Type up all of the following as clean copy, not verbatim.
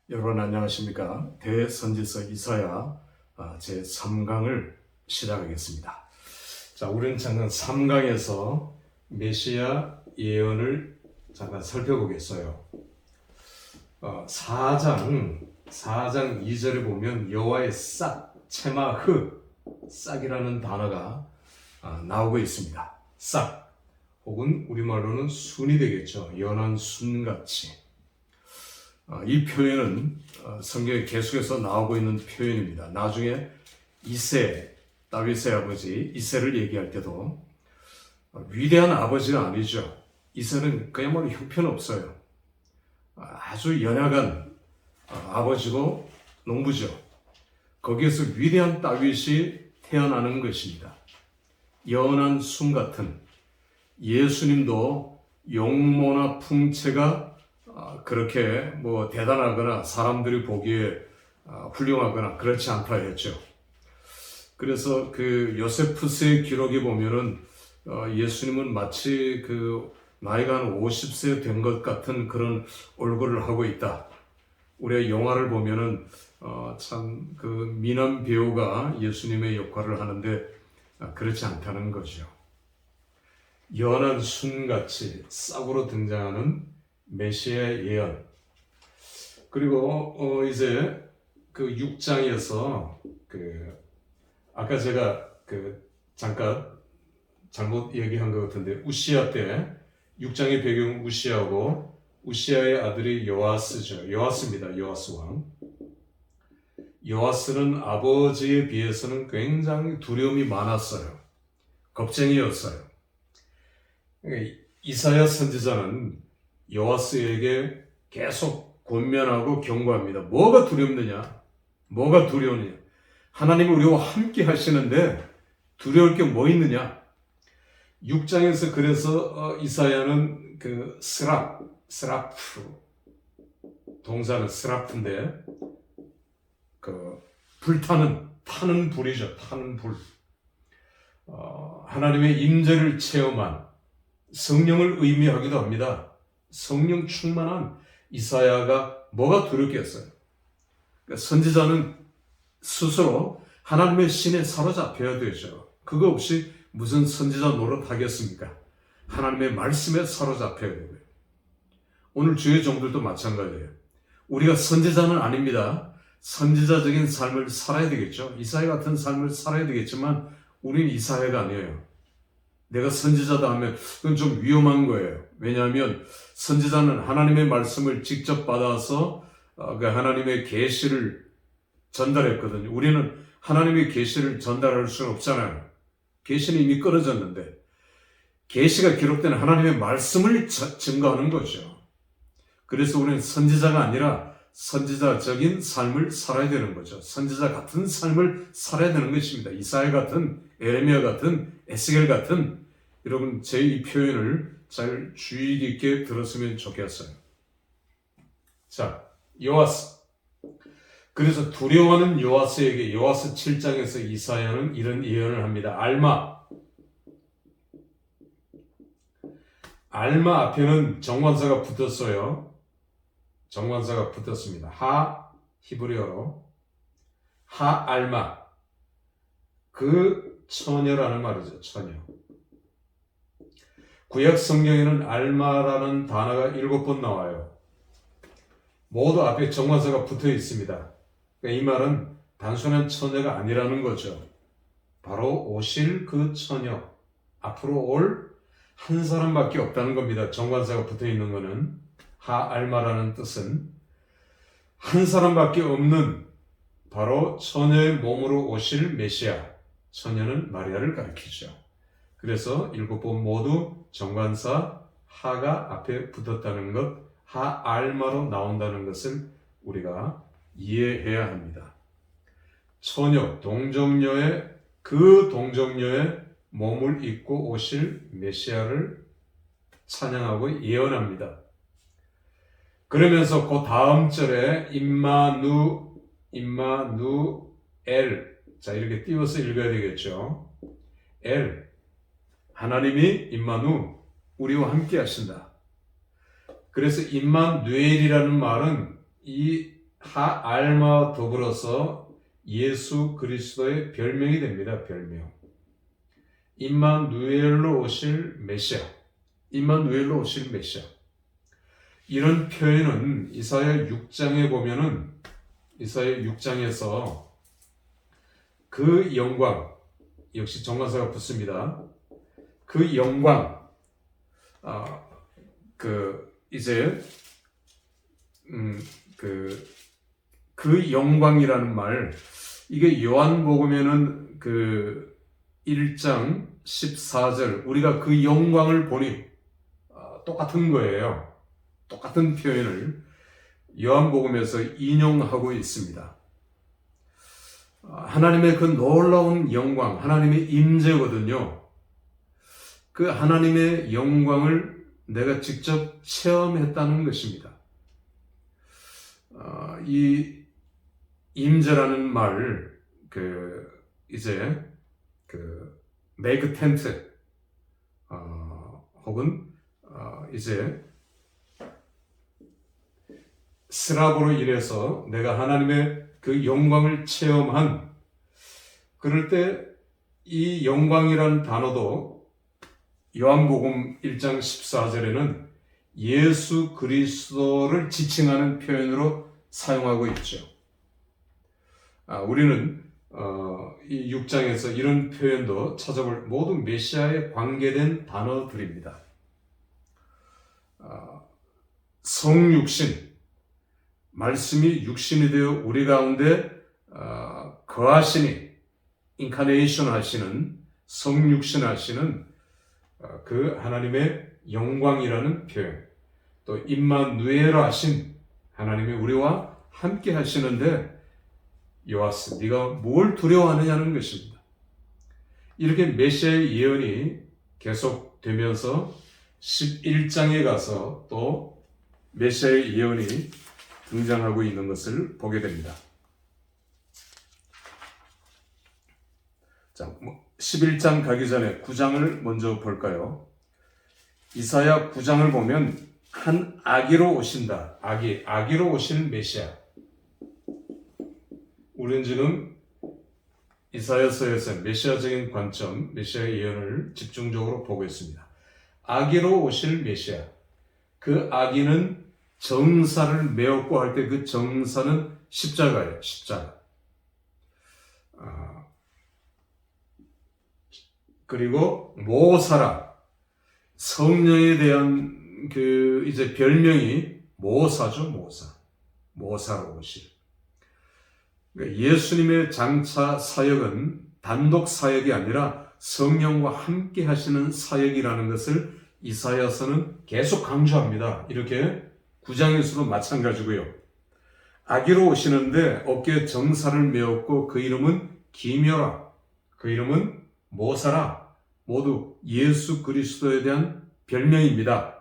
여러분 안녕하십니까? 대선지서 이사야 제3강을 시작하겠습니다. 자, 우리는 잠깐 3강에서 메시아 예언을 잠깐 살펴보겠어요. 4장 2절에 보면 여호와의 싹, 체마흐, 싹이라는 단어가 나오고 있습니다. 싹, 혹은 우리말로는 순이 되겠죠. 연한 순같이. 이 표현은 성경에 계속해서 나오고 있는 표현입니다. 나중에 이세, 다윗의 아버지 이세를 얘기할 때도 위대한 아버지가 아니죠. 이세는 그야말로 형편없어요. 아주 연약한 아버지고 농부죠. 거기에서 위대한 다윗이 태어나는 것입니다. 연한 순 같은 예수님도 용모나 풍채가 그렇게 대단하거나 사람들이 보기에 훌륭하거나 그렇지 않다 했죠. 그래서 그 요세푸스의 기록에 보면은 예수님은 마치 그 나이가 한 50세 된 것 같은 그런 얼굴을 하고 있다. 우리가 영화를 보면은 참 그 미남 배우가 예수님의 역할을 하는데 그렇지 않다는 거죠. 연한 순같이 싹으로 등장하는 메시아의 예언. 그리고 이제 그 6장에서 아까 제가 잠깐 잘못 얘기한 것 같은데 우시아 때 6장의 배경은 우시아고 우시아의 아들이 요아스죠. 요아스입니다. 요아스 왕. 요아스는 아버지에 비해서는 굉장히 두려움이 많았어요. 겁쟁이였어요. 이사야 선지자는 요아스에게 계속 권면하고 경고합니다. 뭐가 두렵느냐? 뭐가 두려우느냐? 하나님은 우리와 함께 하시는데 두려울 게 뭐 있느냐? 6장에서 그래서 이사야는 그 스라프 동사는 스라프인데 그 타는 불이죠. 타는 불. 하나님의 임재를 체험한 성령을 의미하기도 합니다. 성령 충만한 이사야가 뭐가 두렵겠어요? 그러니까 선지자는 스스로 하나님의 신에 사로잡혀야 되죠. 그거 없이 무슨 선지자 노릇하겠습니까? 하나님의 말씀에 사로잡혀야 되고요. 오늘 주의 종들도 마찬가지예요. 우리가 선지자는 아닙니다. 선지자적인 삶을 살아야 되겠죠. 이사야 같은 삶을 살아야 되겠지만 우리는 이사야가 아니에요. 내가 선지자다 하면 그건 좀 위험한 거예요. 왜냐하면 선지자는 하나님의 말씀을 직접 받아서 그 하나님의 계시를 전달했거든요. 우리는 하나님의 계시를 전달할 수는 없잖아요. 계시는 이미 끊어졌는데 계시가 기록된 하나님의 말씀을 증거하는 거죠. 그래서 우리는 선지자가 아니라 선지자적인 삶을 살아야 되는 거죠. 선지자 같은 삶을 살아야 되는 것입니다. 이사야 같은, 에레미야 같은, 에스겔 같은, 여러분 제 이 표현을 잘 주의 깊게 들었으면 좋겠어요. 자, 요아스. 그래서 두려워하는 요아스에게 요아스 7장에서 이사야는 이런 예언을 합니다. 알마 앞에는 정관사가 붙었어요. 정관사가 붙었습니다. 히브리어로 알마. 그 처녀라는 말이죠. 처녀. 구약 성경에는 알마라는 단어가 7번 나와요. 모두 앞에 정관사가 붙어 있습니다. 그러니까 이 말은 단순한 처녀가 아니라는 거죠. 바로 오실 그 처녀, 앞으로 올 한 사람밖에 없다는 겁니다. 정관사가 붙어 있는 거는 알마라는 뜻은 한 사람밖에 없는 바로 처녀의 몸으로 오실 메시아. 처녀는 마리아를 가리키죠. 그래서 7번 모두 정관사 하가 앞에 붙었다는 것, 알마로 나온다는 것을 우리가 이해해야 합니다. 처녀, 동정녀의 몸을 입고 오실 메시아를 찬양하고 예언합니다. 그러면서 그 다음 절에 임마누엘, 자 이렇게 띄워서 읽어야 되겠죠. 하나님이 임마누, 우리와 함께 하신다. 그래서 임마누엘이라는 말은 이 알마 더불어서 예수 그리스도의 별명이 됩니다. 별명. 임마누엘로 오실 메시아. 임마누엘로 오실 메시아. 이런 표현은 이사야 6장에 보면은 이사야 6장에서 그 영광, 역시 정관사가 붙습니다. 그 영광, 이제 그 영광이라는 말, 이게 요한복음에는 그 1장 14절 우리가 그 영광을 보니 똑같은 거예요. 똑같은 표현을 요한복음에서 인용하고 있습니다. 하나님의 그 놀라운 영광, 하나님의 임재거든요. 그 하나님의 영광을 내가 직접 체험했다는 것입니다. 이 임재라는 말, make tent, 혹은 이제 스랍으로 인해서 내가 하나님의 그 영광을 체험한, 그럴 때 이 영광이라는 단어도 요한복음 1장 14절에는 예수 그리스도를 지칭하는 표현으로 사용하고 있죠. 우리는 이 6장에서 이런 표현도 찾아볼 모든 메시아에 관계된 단어들입니다. 성육신, 말씀이 육신이 되어 우리 가운데 거하시니, 인카네이션 하시는, 성육신 하시는 그 하나님의 영광이라는 표현, 또 임마누엘 하신 하나님이 우리와 함께 하시는데, 요아스, 네가 뭘 두려워하느냐는 것입니다. 이렇게 메시아의 예언이 계속되면서 11장에 가서 또 메시아의 예언이 등장하고 있는 것을 보게 됩니다. 자, 11장 가기 전에 9장을 먼저 볼까요? 이사야 9장을 보면 한 아기로 오신다. 아기로 오실 메시아. 우리는 지금 이사야서에서 메시아적인 관점, 메시아의 예언을 집중적으로 보고 있습니다. 아기로 오실 메시아. 그 아기는 정사를 메었고 할 때 그 정사는 십자가예요. 십자가. 그리고 모사라. 성령에 대한 이제 별명이 모사죠. 모사로 오실. 예수님의 장차 사역은 단독 사역이 아니라 성령과 함께 하시는 사역이라는 것을 이사야서는 계속 강조합니다. 이렇게 9장에서도 마찬가지고요. 아기로 오시는데 어깨에 정사를 메었고 그 이름은 기묘라, 그 이름은 모사라, 모두 예수 그리스도에 대한 별명입니다.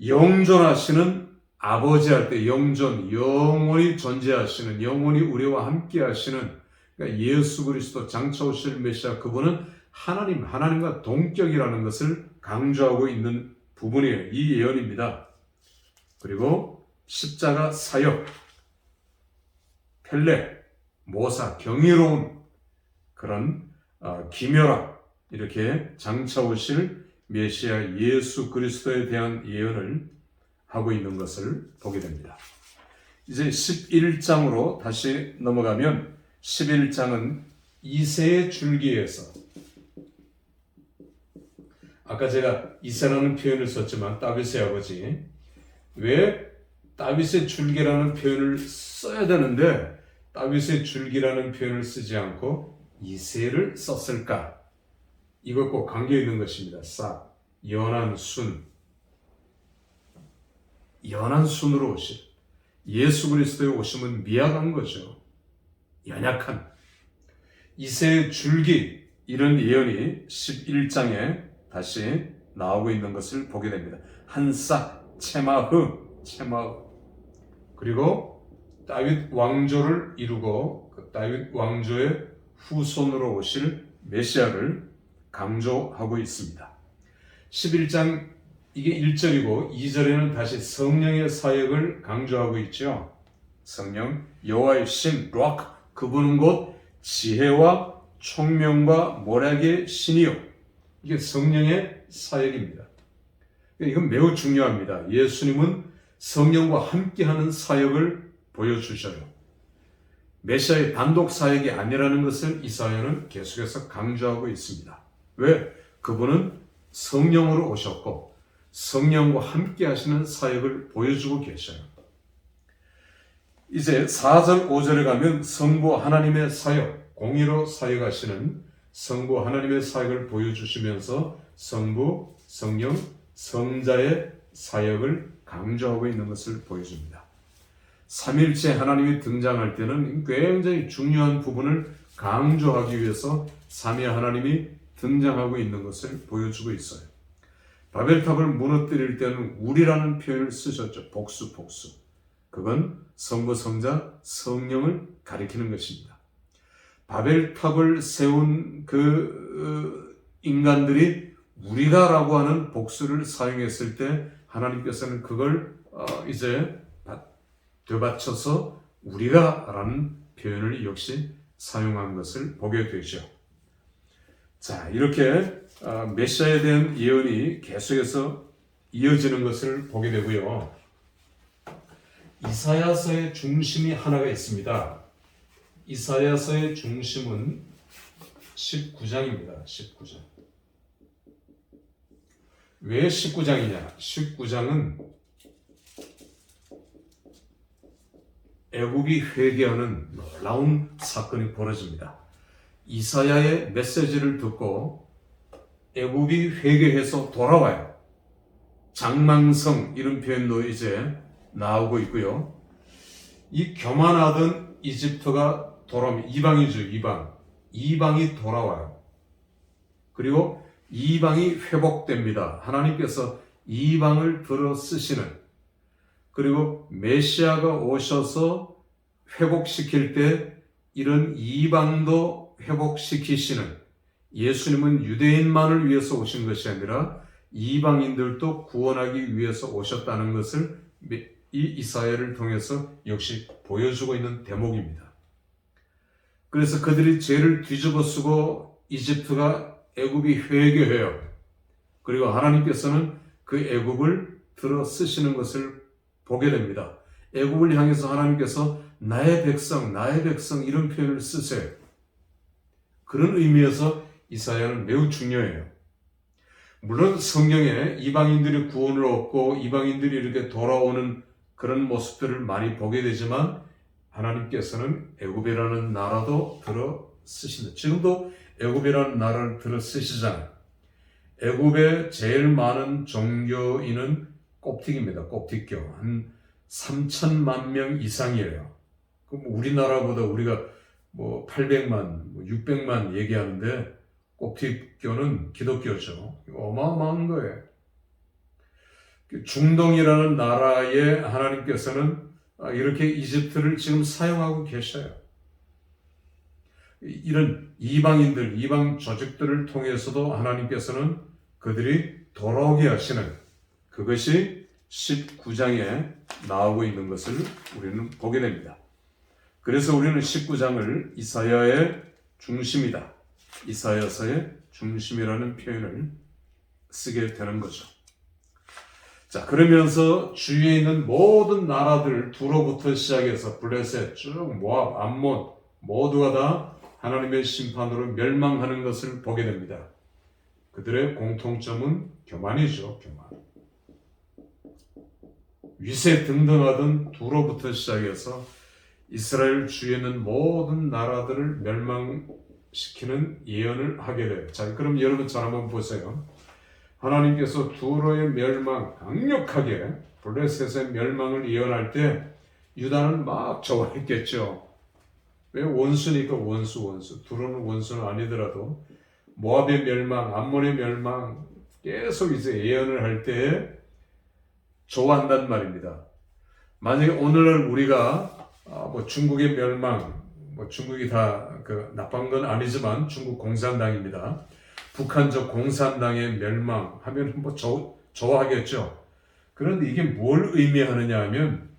영존하시는 아버지 할 때 영존, 영원히 존재하시는, 영원히 우리와 함께 하시는, 그러니까 예수 그리스도 장차 오실 메시아, 그분은 하나님과 동격이라는 것을 강조하고 있는 부분이에요. 이 예언입니다. 그리고 십자가 사역, 펠레, 모사, 경이로운 그런 기묘라, 이렇게 장차 오실 메시아 예수 그리스도에 대한 예언을 하고 있는 것을 보게 됩니다. 이제 11장으로 다시 넘어가면 11장은 이새의 줄기에서, 아까 제가 이새라는 표현을 썼지만 다윗의 아버지, 왜 다윗의 줄기라는 표현을 써야 되는데 다윗의 줄기라는 표현을 쓰지 않고 이새를 썼을까? 이것과 관계 있는 것입니다. 싹, 연한 순으로 오실 예수 그리스도의 오심은 미약한 거죠. 연약한 이새의 줄기, 이런 예언이 11장에 다시 나오고 있는 것을 보게 됩니다. 한 싹, 체마흐. 그리고 다윗 왕조를 이루고 그 다윗 왕조의 후손으로 오실 메시아를 강조하고 있습니다. 11장 이게 1절이고 2절에는 다시 성령의 사역을 강조하고 있죠. 성령 여호와의 신 락, 그분은 곧 지혜와 총명과 모략의 신이요. 이게 성령의 사역입니다. 이건 매우 중요합니다. 예수님은 성령과 함께하는 사역을 보여주셔요. 메시아의 단독 사역이 아니라는 것을 이사야는 계속해서 강조하고 있습니다. 왜? 그분은 성령으로 오셨고 성령과 함께 하시는 사역을 보여주고 계셔요. 이제 4절, 5절에 가면 성부 하나님의 사역, 공의로 사역하시는 성부 하나님의 사역을 보여주시면서 성부, 성령, 성자의 사역을 강조하고 있는 것을 보여줍니다. 삼일체 하나님이 등장할 때는 굉장히 중요한 부분을 강조하기 위해서 삼위 하나님이 등장하고 있는 것을 보여주고 있어요. 바벨탑을 무너뜨릴 때는 우리라는 표현을 쓰셨죠. 복수. 그건 성부, 성자, 성령을 가리키는 것입니다. 바벨탑을 세운 그 인간들이 우리다라고 하는 복수를 사용했을 때 하나님께서는 그걸 이제 되받쳐서 우리다라는 표현을 역시 사용한 것을 보게 되죠. 자, 이렇게 메시아에 대한 예언이 계속해서 이어지는 것을 보게 되고요. 이사야서의 중심이 하나가 있습니다. 이사야서의 중심은 19장입니다. 19장. 왜 19장이냐? 19장은 애굽이 회개하는 놀라운 사건이 벌어집니다. 이사야의 메시지를 듣고 애굽이 회개해서 돌아와요. 장망성 이런 표현도 이제 나오고 있고요. 이 교만하던 이집트가 돌아오면 이방이죠. 이방이 돌아와요. 그리고 이방이 회복됩니다. 하나님께서 이방을 들어 쓰시는, 그리고 메시아가 오셔서 회복시킬 때 이런 이방도 회복시키시는, 예수님은 유대인만을 위해서 오신 것이 아니라 이방인들도 구원하기 위해서 오셨다는 것을 이 이사야를 통해서 역시 보여주고 있는 대목입니다. 그래서 그들이 죄를 뒤집어 쓰고 이집트가 애굽이 회개해요. 그리고 하나님께서는 그 애굽을 들어 쓰시는 것을 보게 됩니다. 애굽을 향해서 하나님께서 나의 백성 이런 표현을 쓰세요. 그런 의미에서 이사야는 매우 중요해요. 물론 성경에 이방인들이 구원을 얻고 이방인들이 이렇게 돌아오는 그런 모습들을 많이 보게 되지만 하나님께서는 애굽이라는 나라도 들어 쓰신다. 지금도 애굽이라는 나라를 들어 쓰시잖아요. 애굽에 제일 많은 종교인은 콥틱입니다. 콥틱교. 한 3천만 명 이상이에요. 그럼 우리나라보다 우리가 800만, 600만 얘기하는데 콥틱교는 기독교죠. 어마어마한 거예요. 중동이라는 나라에 하나님께서는 이렇게 이집트를 지금 사용하고 계셔요. 이런 이방인들, 이방 조직들을 통해서도 하나님께서는 그들이 돌아오게 하시는, 그것이 19장에 나오고 있는 것을 우리는 보게 됩니다. 그래서 우리는 19장을 이사야의 중심이다, 이사야서의 중심이라는 표현을 쓰게 되는 거죠. 자, 그러면서 주위에 있는 모든 나라들, 두로부터 시작해서 블레셋, 쭉 모압, 암몬 모두가 다 하나님의 심판으로 멸망하는 것을 보게 됩니다. 그들의 공통점은 교만이죠. 교만. 위세 등등하던 두로부터 시작해서 이스라엘 주위에 있는 모든 나라들을 멸망시키는 예언을 하게 돼요. 자, 그럼 여러분 잘 한번 보세요. 하나님께서 두로의 멸망, 강력하게 블레셋의 멸망을 예언할 때 유다는 막 좋아했겠죠. 왜? 원수니까 원수. 두로는 원수는 아니더라도 모압의 멸망, 암몬의 멸망 계속 이제 예언을 할 때 좋아한단 말입니다. 만약에 오늘날 우리가 중국의 멸망, 중국이 다 나쁜 건 아니지만 중국 공산당입니다. 북한적 공산당의 멸망하면 좋아하겠죠. 그런데 이게 뭘 의미하느냐 하면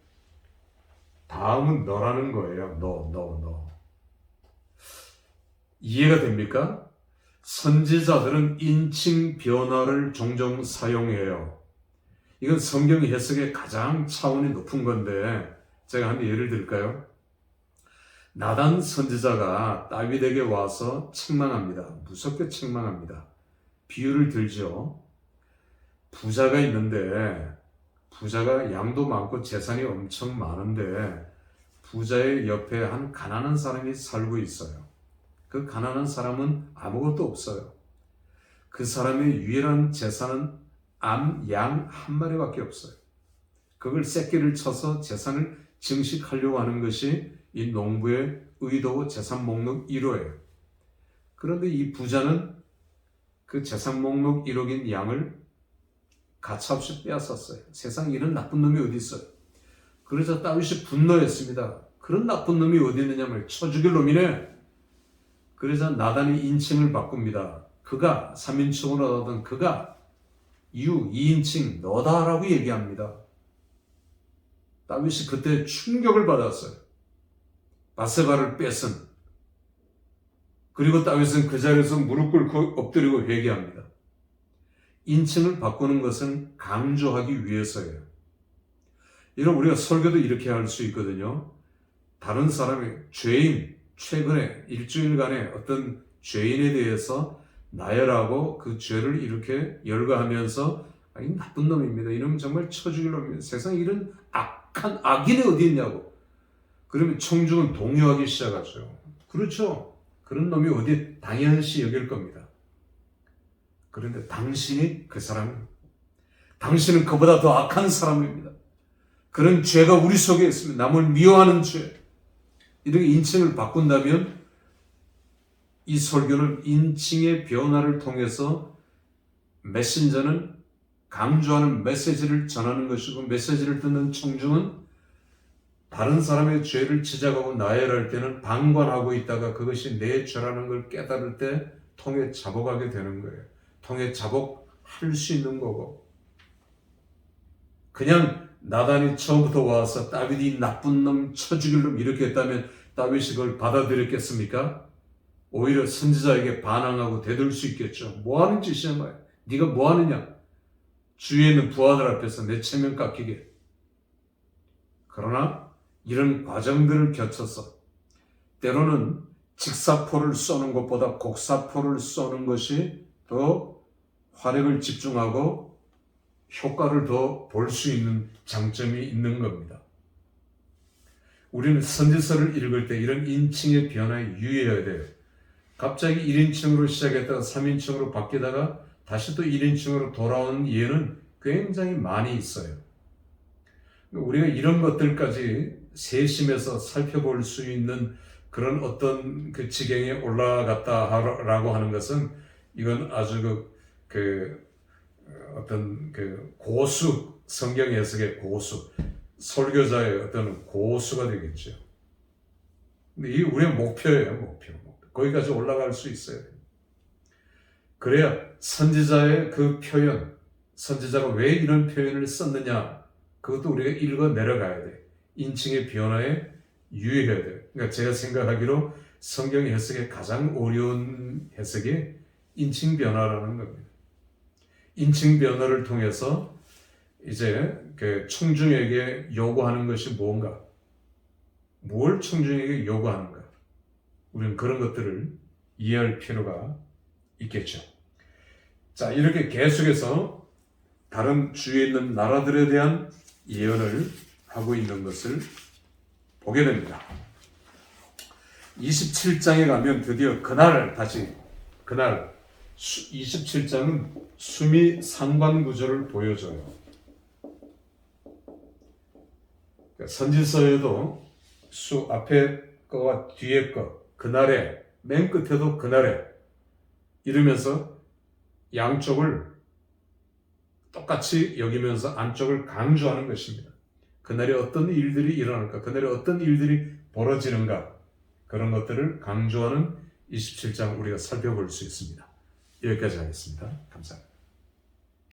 다음은 너라는 거예요. 너. 이해가 됩니까? 선지자들은 인칭 변화를 종종 사용해요. 이건 성경 해석의 가장 차원이 높은 건데 제가 한 예를 들까요? 나단 선지자가 다윗에게 와서 책망합니다. 무섭게 책망합니다. 비유를 들죠. 부자가 있는데 부자가 양도 많고 재산이 엄청 많은데 부자의 옆에 한 가난한 사람이 살고 있어요. 그 가난한 사람은 아무것도 없어요. 그 사람의 유일한 재산은 양 한 마리밖에 없어요. 그걸 새끼를 쳐서 재산을 증식하려고 하는 것이 이 농부의 의도고 재산 목록 1호예요. 그런데 이 부자는 그 재산 목록 1호인 양을 가차없이 빼앗았어요. 세상에 이런 나쁜 놈이 어디 있어요? 그래서 다윗이 분노했습니다. 그런 나쁜 놈이 어디 있느냐면 쳐 죽일 놈이네. 그래서 나단이 인칭을 바꿉니다. 그가 3인칭으로 하던 그가 2인칭 너다라고 얘기합니다. 다윗이 그때 충격을 받았어요. 바세바를 뺏은. 그리고 다윗은 그 자리에서 무릎 꿇고 엎드리고 회개합니다. 인칭을 바꾸는 것은 강조하기 위해서예요. 이런 우리가 설교도 이렇게 할 수 있거든요. 다른 사람의 죄인, 최근에 일주일간의 어떤 죄인에 대해서 나열하고 그 죄를 이렇게 열거하면서 이 나쁜 놈입니다. 이놈은 정말 쳐 죽일 놈입니다. 세상에 이런 악한 악인이 어디 있냐고. 그러면 청중은 동요하기 시작하죠. 그렇죠. 그런 놈이 어디 당연시 여길 겁니다. 그런데 당신이 그 사람입니다. 당신은 그보다 더 악한 사람입니다. 그런 죄가 우리 속에 있습니다. 남을 미워하는 죄. 이렇게 인칭을 바꾼다면 이 설교는 인칭의 변화를 통해서 메신저는 강조하는 메시지를 전하는 것이고 메시지를 듣는 청중은 다른 사람의 죄를 지적하고 나열할 때는 방관하고 있다가 그것이 내 죄라는 걸 깨달을 때 통해 자복하게 되는 거예요. 통해 자복할 수 있는 거고 그냥 나단이 처음부터 와서 다윗이 나쁜 놈, 쳐 죽일 놈 이렇게 했다면 다윗이 그걸 받아들였겠습니까? 오히려 선지자에게 반항하고 대들 수 있겠죠. 뭐 하는 짓이냐 말이야. 네가 뭐 하느냐. 주위에 있는 부하들 앞에서 내 체면 깎이게. 그러나 이런 과정들을 거쳐서 때로는 직사포를 쏘는 것보다 곡사포를 쏘는 것이 더 화력을 집중하고 효과를 더 볼 수 있는 장점이 있는 겁니다. 우리는 선지서를 읽을 때 이런 인칭의 변화에 유의해야 돼요. 갑자기 1인칭으로 시작했다가 3인칭으로 바뀌다가 다시 또 1인칭으로 돌아오는 예는 굉장히 많이 있어요. 우리가 이런 것들까지 세심해서 살펴볼 수 있는 그런 어떤 그 지경에 올라갔다라고 하는 것은 이건 아주 어떤 고수, 성경 해석의 고수, 설교자의 어떤 고수가 되겠죠. 근데 이게 우리의 목표예요, 목표. 거기까지 올라갈 수 있어요. 그래야 선지자의 그 표현, 선지자가 왜 이런 표현을 썼느냐, 그것도 우리가 읽어 내려가야 돼. 인칭의 변화에 유의해야 돼. 그러니까 제가 생각하기로 성경 해석의 가장 어려운 해석이 인칭 변화라는 겁니다. 인칭 변화를 통해서 이제 그 청중에게 요구하는 것이 뭔가, 뭘 청중에게 요구하는가, 우리는 그런 것들을 이해할 필요가 있겠죠. 자, 이렇게 계속해서 다른 주위에 있는 나라들에 대한 예언을 하고 있는 것을 보게 됩니다. 27장에 가면 드디어 그날 27장은 수미 상관 구조를 보여줘요. 선지서에도 수 앞에 거와 뒤에 거, 그날에, 맨 끝에도 그날에 이러면서 양쪽을 똑같이 여기면서 안쪽을 강조하는 것입니다. 그날에 어떤 일들이 일어날까, 그날에 어떤 일들이 벌어지는가, 그런 것들을 강조하는 27장 우리가 살펴볼 수 있습니다. 여기까지 하겠습니다. 감사합니다.